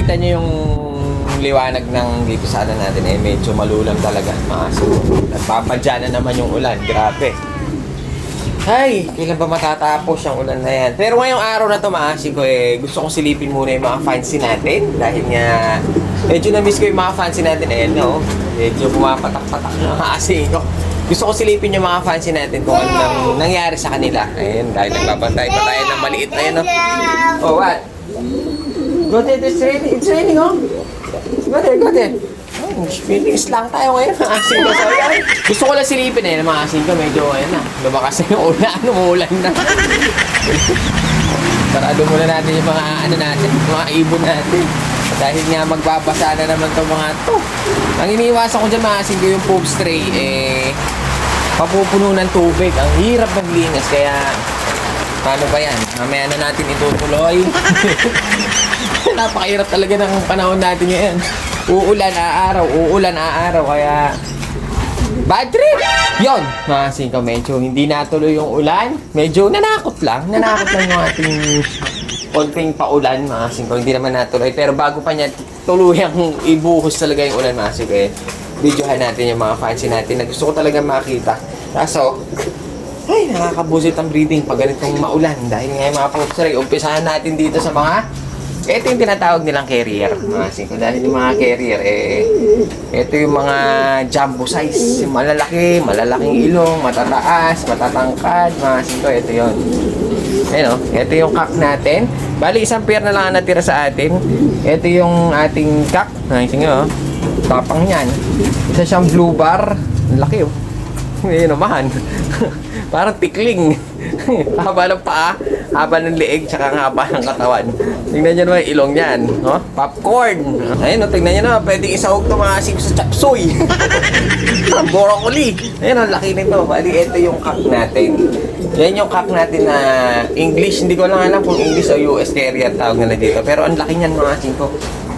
makikita nyo yung liwanag ng dito sa ano natin eh, medyo malulang talaga. Nagpapadya na naman yung ulan, grabe. Ay, kailan ba matatapos yung ulan na yan? Pero ngayong araw na to mga Asing ko eh, gusto kong silipin muna yung mga fancy natin. Dahil nga, medyo na-miss ko yung mga fancy natin. Ayan no, medyo pumapatak-patak yung mga Asing ko. Gusto ko silipin yung mga fancy natin kung ano nangyari sa kanila. Ayan, dahil nagbabantay pa tayo ng maliit na yun, no? Oh, what? Go there, it's raining. It's raining, oh. Go there, go there. Feelings lang tayo ngayon, mga Asing ko. So, ayan. Gusto ko lang silipin eh, mga Asing ko. Medyo, ayan na. Lumakas na yung ulan, umuulan na. Sarado muna natin yung mga, ano natin, mga ibon natin. Dahil nga magbabasa na naman itong mga to. Ang iniiwasan ko dyan mga Asing ko yung poop tray, eh, papupuno ng tubig. Ang hirap maglinis, kaya paano ba yan? Mamaya na natin itutuloy. Napakahirap talaga ng panahon natin ngayon. Uulan aaraw, kaya bad trip! Yon, mga Asing ko, medyo hindi natuloy yung ulan. Medyo nanakot lang yung ating konting paulan, mga Asing ko. Hindi naman natuloy, pero bago pa niya tuluyang ibuhos talaga yung ulan, mga Asing ko, eh, videohan natin yung mga fancy natin na gusto ko talaga makita. Kaso, ay, nakakabusit ang breathing pag ganitong maulan. Dahil nga yung mga popsray, umpisahan natin dito sa mga, ito yung tinatawag nilang carrier, mga Asing ko. Dahil yung mga carrier, eh, ito yung mga jumbo size. Yung malalaking ilong, matataas, matatangkad, mga Asing ko. Ito yun. Ayan o, ito yung cock natin. Bali, isang pair na lang ang natira sa atin. Ito yung ating cock. Asing ko, tapang yan. Isa siyang blue bar. Laki o. Ngayon naman. Parang tikling. Haba ng paa, haba ng leeg, tsaka haba ng katawan. Tingnan nyo naman yung ilong yan. Oh, popcorn. Ayun, oh, tingnan nyo naman. Pwedeng isahog ito mga Asing sa chapsuy. Broccoli. Ayun, ang laki nito. Bali, ito yung cock natin. Yan yung cock natin na English. Hindi ko lang alam kung English o US carrier tawag nila dito. Pero ang laki niyan mga Asing ko.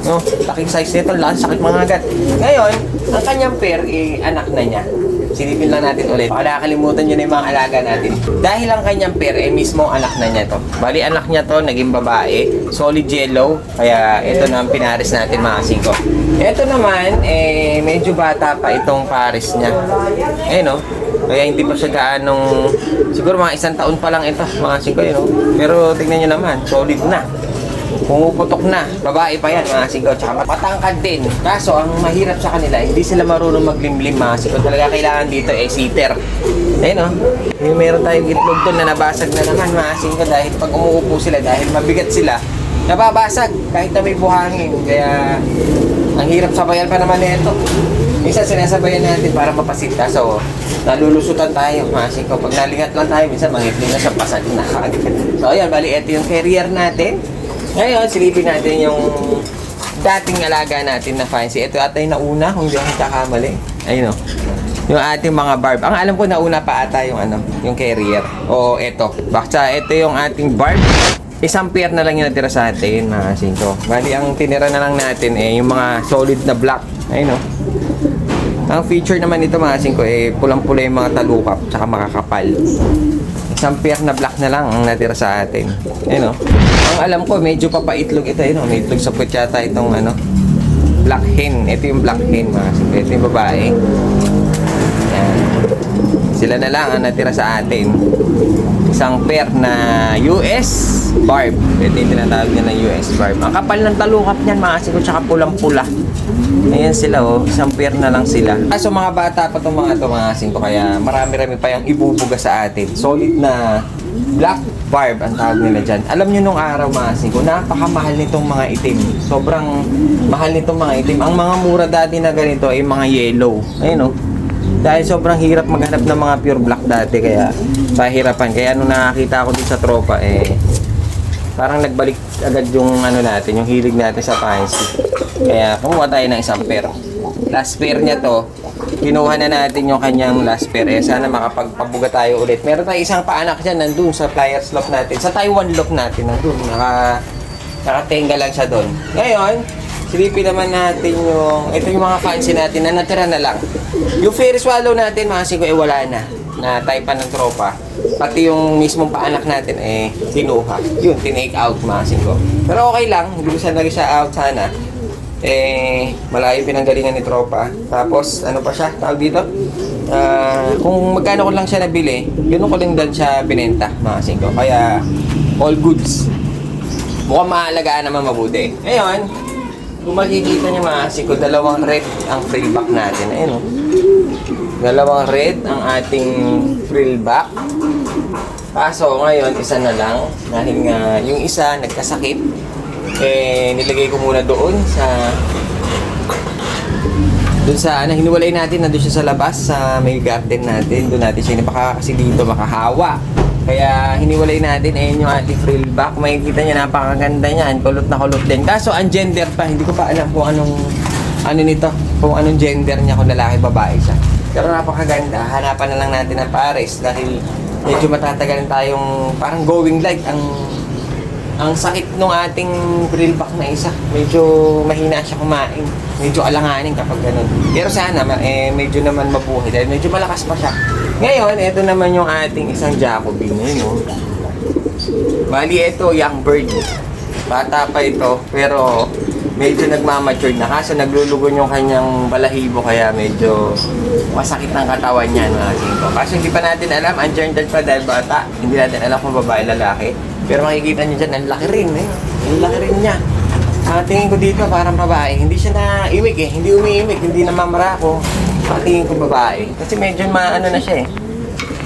No, laking size nito. Sakit mga agat. Ngayon, ang kanyang pair, anak na niya. Silipin lang natin ulit. Baka nakakalimutan nyo na yung mga alaga natin. Dahil ang kanyang pair, mismo anak na niya to. Bali, anak niya to, naging babae. Solid yellow. Kaya ito na ang pinares natin mga Asing ko. Ito naman, medyo bata pa itong pares niya. No? Kaya hindi pa siya gaanong, siguro mga 1 taon pa lang ito, mga Asing ko, Pero tingnan nyo naman, solid na. Pumuputok na. Babae pa yan, mga Asing ko. Tsaka matangkad din. Kaso, ang mahirap sa kanila, hindi sila marunong maglimlim, mga Asing ko. Talaga kailangan dito, seater. Ayun, oh. Meron tayong itlog doon na nabasag na naman, mga Asing ko. Dahil pag umuupo sila, dahil mabigat sila, nababasag. Kahit na may buhangin. Kaya, ang hirap sabayan pa naman nito. Minsan sinasabayan natin para mapasit. Kaso, nalulusutan tayo, mga Asing ko. Pag nalingat lang tayo, minsan mangitling na sa pasag na. So, ayan, bali, ito yung carrier natin. Ngayon, silipin natin yung dating alaga natin na fancy. Ito ata yung nauna, kung hindi ako kakamali. Ayun o. Yung ating mga barb. Ang alam ko, nauna pa ata yung yung carrier. O, ito. Baksa, ito yung ating barb. Isang pair na lang yung natira sa atin, mga Asing ko. Bali, ang tinira na lang natin yung mga solid na black. Ayun o. Ang feature naman nito, mga Asing ko, pulang-pula yung mga talukap, tsaka makakapal. Isang pair na black na lang ang natira sa atin. Ayun o. Ang alam ko, medyo papaitlog ito. May itlog sa puwet yata itong black hen. Ito yung black hen, mga Asing ko. Ito yung babae. Ayan. Sila na lang ang natira sa atin. Isang pair na US barb. Ito yung tinatawag niya ng US barb. Ang kapal ng talukap niyan, mga Asing ko, tsaka pulang-pula. Ayan sila, oh. Isang pair na lang sila. So, mga bata pa itong mga Asing ko, kaya marami-rami pa yung ibubuga sa atin. Solid na black barb ang tawag nila dyan. Alam nyo nung araw, mga Asing ko, napakamahal nitong mga itim. Sobrang mahal nitong mga itim. Ang mga mura dati na ganito ay mga yellow. Ayun, oh. Dahil sobrang hirap maghanap ng mga pure black dati, kaya pahirapan. Kaya nung nakakita ko dito sa tropa, parang nagbalik agad yung natin, yung hilig natin sa fancy. Kaya kumuha tayo ng isang pair. Last pair niya to. Kinuha na natin yung kanyang last pair. Sana makapagpabuga tayo ulit. Meron tayong isang paanak dyan nandun sa pliers loft natin. Sa Taiwan loft natin nandun. Nakatenga lang siya doon. Ngayon, silipin naman natin ito yung mga fancy natin na natira na lang. Yung fairy swallow natin, mga Asing ko, wala na. na type ng tropa. Pati yung mismong paanak natin, kinuha. Yun, tinake out mga singko. Pero okay lang, hindi ko sana rin siya out sana. Malayo pinanggalingan ni tropa. Tapos, ano pa siya, tawag dito? Kung magkano ko lang siya nabili, ganoon ko lang din siya binenta mga singko. Kaya, all goods. Mukhang maalagaan naman mabuti. Ngayon, kung makikita nyo mga singko, dalawang red ang frill back natin. Ayun o. Dalawang red ang ating frill back. Kaso ngayon, isa na lang. Dahil nga yung isa nagkasakit. Nilagay ko muna doon sa hiniwalay natin, nandun siya sa labas sa may garden natin. Doon natin siya baka kasi dito makahawa. Kaya hiniwalay natin, ayun yung ating frill back. Makikita nyo, napakaganda niyan. Kulot na kulot din. Kaso ang gender pa, hindi ko pa alam kung kung anong gender niya, kung lalaki babae siya. Pero napakaganda. Hanapan na lang natin ng pares dahil medyo matatagalan tayong parang going light ang sakit nung ating frill back na isa. Medyo mahina siya kumain. Medyo alanganin kapag ganun. Pero sana medyo naman mabuhay dahil medyo malakas pa siya. Ngayon, ito naman yung ating isang Jacobin. Yun, bali, ito young bird. Bata pa ito, pero medyo nagmamature na. Kaso naglulugon yung kanyang balahibo kaya medyo masakit ng katawan niya. Kaso hindi pa natin alam, ungendered pa dahil bata. Hindi natin alam kung babae lalaki. Pero makikita niyo dyan, ang laki rin. Ang laki rin niya. Tingin ko dito parang babae. Hindi siya na-imig Hindi umiimig, hindi namamarako. Tingin ko babae. Kasi medyo maano na siya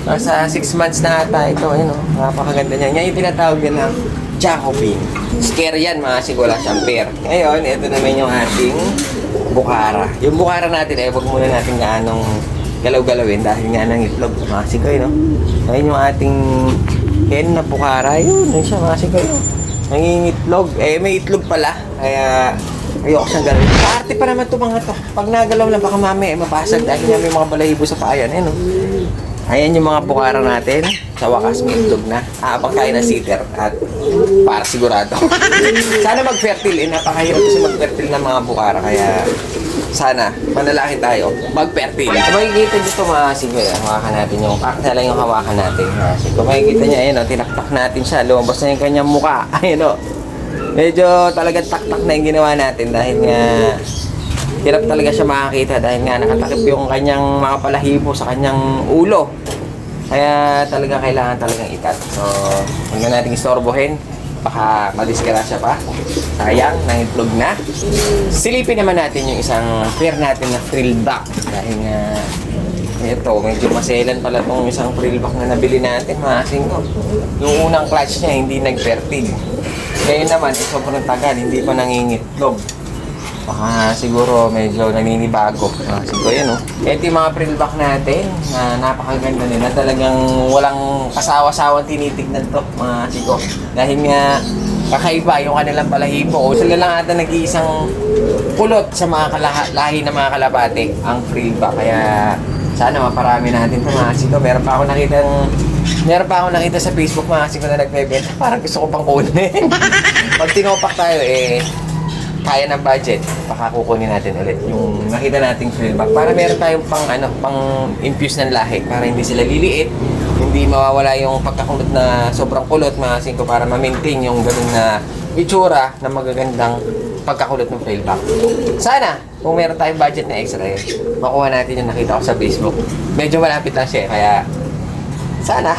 Nasa 6 months na ata ito. Ayun napakaganda niya. Yan yung tinatawag niya ng Jacobin. Scare yan mga sigula siyang pair. Ngayon, ito naman yung ating bukara. Yung bukara natin huwag muna natin gaanong galaw-galawin dahil nga ng itlog. Mga sigoy, no? Ayun yung ating hen na bukara. Yun siya mga sigoy. Nangingitlog. May itlog pala. Kaya ayoko siyang galawin. Party pa naman ito mga to. Pag nagalaw lang baka mamaya mapasag dahil nga may mga balahibo sa paayan. Ayan yung mga bukara natin. Sa wakas may itlog na. Habang tayo na sitter at para sigurado. Sana mag-fertile. Napakahirap kasi mag-fertile ng mga bukara. Kaya sana manalangin tayo mag-fertile. Kung makikita dito mga sigoy, hawakan natin yung kakta lang yung hawakan natin. Kung makikita niya, ayun tinaktak natin siya. Lumabas na yung kanyang mukha. Ayun medyo talagang taktak na yung ginawa natin dahil nga hirap talaga siya makakita dahil nga nakatakip yung kanyang mga palahibo sa kanyang ulo. Kaya talaga kailangan talagang ikat. So, huwag na natin istorbohin. Baka madisgrasya pa. Sayang, nangitlog na. Silipin naman natin yung isang pair natin na frill back. Dahil nga, ito, medyo maselan pala itong isang frill back na nabili natin, mga singko. Yung unang clutch niya, hindi nag-fertile. Ngayon naman, sobrang tagal, hindi pa nangingitlog. Baka siguro medyo naninibago. Siguro yun, Ito yung mga frill back natin na napakaganda nila. Talagang walang kasawa-sawang tinitignan to, mga siko. Dahil nga, kakaiba yung kanilang balahibo. O sila lang ata nag-iisang kulot sa mga lahi ng mga kalapate, ang frill back. Kaya sana maparami natin ito, mga siko. Meron pa ako nakita sa Facebook, mga siko, na nagbebenta. Parang gusto ko pang kunin. Pag tinopak tayo, kaya ng budget, baka kukunin natin ulit yung nakita nating frill back para meron tayong pang infuse ng lahi para hindi sila liliit, hindi mawawala yung pagkakulot na sobrang kulot, mga singko, para ma-maintain yung ganun na itsura na magagandang pagkakulot ng frill back. Sana kung meron tayong budget na extra, makuha natin yung nakita ko sa Facebook. Medyo malapit lang siya, kaya sana.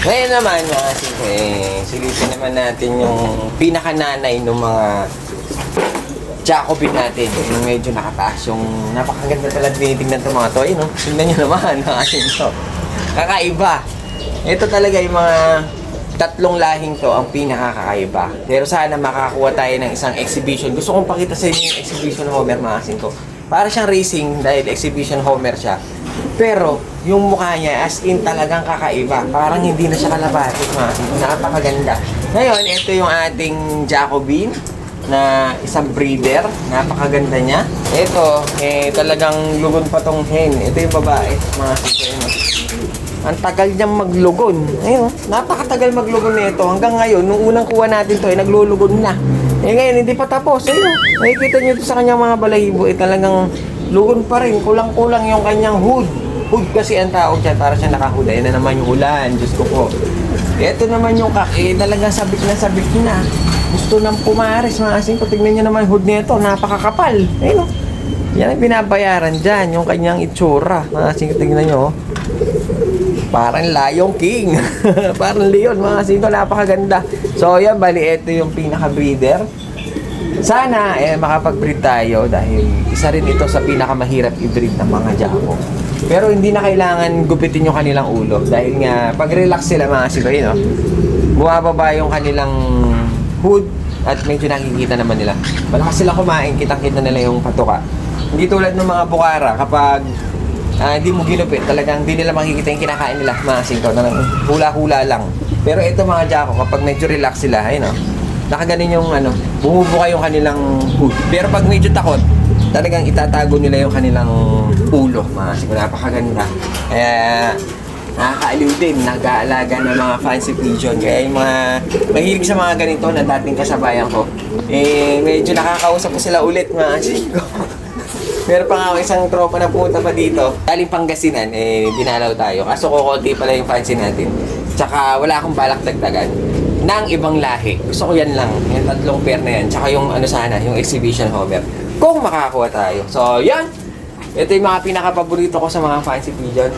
Ngayon naman, mga singko, silipin naman natin yung pinakananay ng mga Jacobin natin. Yung medyo nakataas, yung napakaganda talaga tinitingnan itong mga to. Tingnan nyo naman, mga singko. Kakaiba. Ito talaga yung mga tatlong lahing to ang pinakakaiba. Pero sana makakuha tayo ng isang exhibition. Gusto kong pakita sa inyo yung exhibition Homer, mga singko. Para siyang racing dahil exhibition Homer siya. Pero, yung mukha niya, as in talagang kakaiba. Parang hindi na siya kalabatik, mga singko. Napakaganda. Ngayon, ito yung ating Jacobin na isang breeder. Napakaganda niya. Ito, talagang lugon pa tong hen. Ito yung babae, mga singko. Ang tagal niyang maglugon. Ayun, napakatagal maglugon na ito. Hanggang ngayon, nung unang kuha natin to, naglulugon na. Ngayon, hindi pa tapos. Ayun, nakikita niyo ito sa kanyang mga balahibo. Talagang lugon pa rin. Kulang-kulang yung kanyang hood. Hood kasi ang tawag dyan, para siya nakahood. Ayan na naman yung ulan, Diyos ko po. Ito naman yung kak, talagang sabik na. Gusto ng pumares, mga asing ko. Tignan nyo naman hood nito, napakakapal. Ayun o. Yan ang binabayaran dyan, yung kanyang itsura. Mga asing ko, tignan nyo. Parang Lion King. Parang Leon, mga asing ko, napakaganda. So yan, bali, ito yung pinaka-breeder. Sana makapag-breed tayo dahil isa rin ito sa pinakamahirap i-breed ng mga Jacko. Pero hindi na kailangan gupitin yung kanilang ulo dahil nga pag-relax sila mga sigoy, no? Bumababa yung kanilang hood at medyo nakikita naman nila. Malakas sila kumain, kitang-kita nila yung patuka. Hindi tulad ng mga bukara kapag hindi mo ginupit, talagang hindi nila makikita yung kinakain nila mga singko. Hula-hula lang. Pero ito mga Jacko, kapag medyo relax sila, ayun, no? Nakaganin yung bumubuka yung kanilang hood. Pero pag medyo takot, talagang itatago nila yung kanilang ulo. Siguro napakaganda. Kaya nakakaaliw din, nag-aalaga ng mga fancy pigeon. Kaya yung mga mahilig sa mga ganito na dating kasabayan ko, medyo nakakausap ko sila ulit mga singko. Meron pa nga ako isang tropa na pumunta pa dito. Galing Pangasinan, dinalaw tayo. Kaso kukunti pala yung fancy natin. Tsaka wala akong balak dagdagan ng ibang lahi. Gusto ko yan lang, yung 3 pair na yan. Tsaka yung sana, yung exhibition hover. Kung makakakuha tayo. So, yan. Ito yung mga pinaka-paborito ko sa mga fancy pigeon.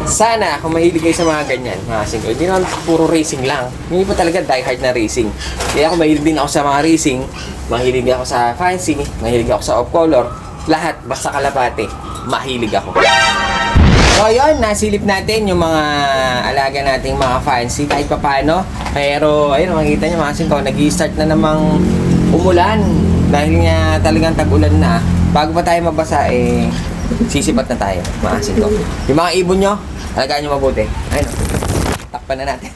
Sana, kung mahilig kayo sa mga ganyan, mga singko, hindi naman puro racing lang. Hindi pa talaga diehard na racing. Kaya ako mahilig din ako sa mga racing, mahilig ako sa fancy, mahilig ako sa off-color. Lahat, basta kalapate, mahilig ako. So yun, nasilip natin yung mga alaga nating mga fancy kahit pa paano. Pero ayun, makikita nyo mga singko, nag-i-start na namang umulan. Dahil nga talagang tag-ulan na. Bago pa tayo mabasa, sisipat na tayo mga singko. Yung mga ibon nyo, alagaan nyo mabuti. Ayun, takpan na natin.